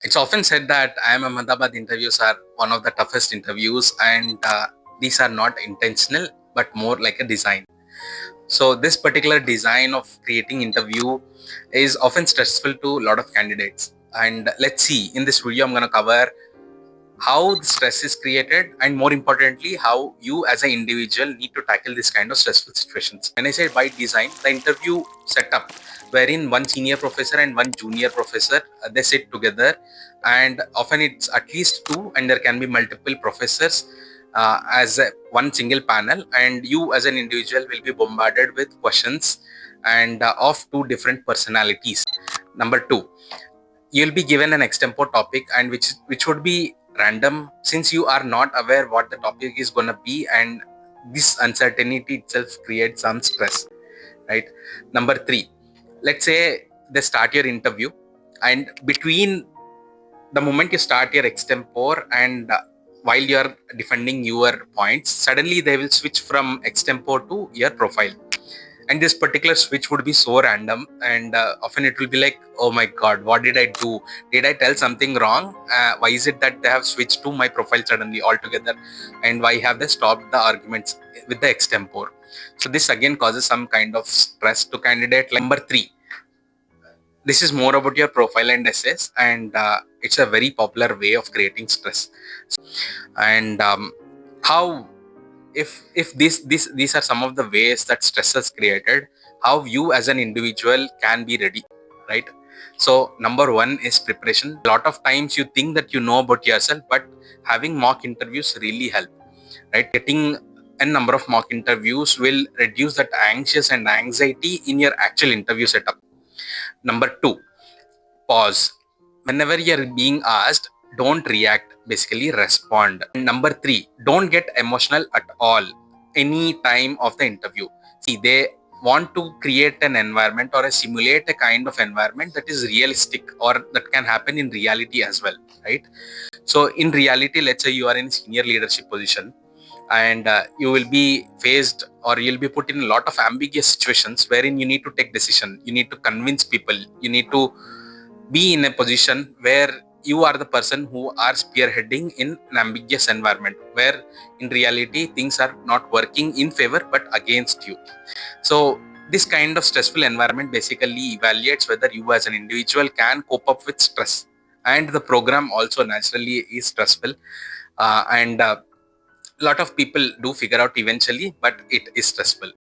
It's often said that Ahmedabad interviews are one of the toughest interviews, and these are not intentional but more like a design. So, this particular design of creating interview is often stressful to a lot of candidates. And let's see, in this video, I'm going to cover how the stress is created, and more importantly, how you as an individual need to tackle this kind of stressful situations. When I say by design, the interview setup wherein one senior professor and one junior professor, they sit together, and often it's at least two, and there can be multiple professors one single panel, and you as an individual will be bombarded with questions and of two different personalities. Number two, you'll be given an extempore topic, and which would be random, since you are not aware what the topic is going to be, and this uncertainty itself creates some stress, right? Number three, let's say they start your interview, and between the moment you start your extempore and while you're defending your points, suddenly they will switch from extempore to your profile, and this particular switch would be so random, and often it will be like, oh my god, what did I do? Did I tell something wrong? Why is it that they have switched to my profile suddenly altogether, and why have they stopped the arguments with the extempore? So this again causes some kind of stress to candidate. Like, number three, this is more about your profile and essays, and it's a very popular way of creating stress. And how, if these are some of the ways that stress is created, how you as an individual can be ready, right? So number one is preparation. A lot of times you think that you know about yourself, but having mock interviews really help, right? Getting a number of mock interviews will reduce that anxious and anxiety in your actual interview setup. Number two, pause. Whenever you're being asked, don't react, basically respond. Number three, don't get emotional at all any time of the interview. See, they want to create an environment or simulate a kind of environment that is realistic, or that can happen in reality as well, right? So in reality, let's say you are in a senior leadership position, and you will be faced, or you'll be put in a lot of ambiguous situations wherein you need to take decision, you need to convince people, you need to be in a position where you are the person who are spearheading in an ambiguous environment, where in reality things are not working in favor but against you. So this kind of stressful environment basically evaluates whether you as an individual can cope up with stress, and the program also naturally is stressful, and a lot of people do figure out eventually, but it is stressful.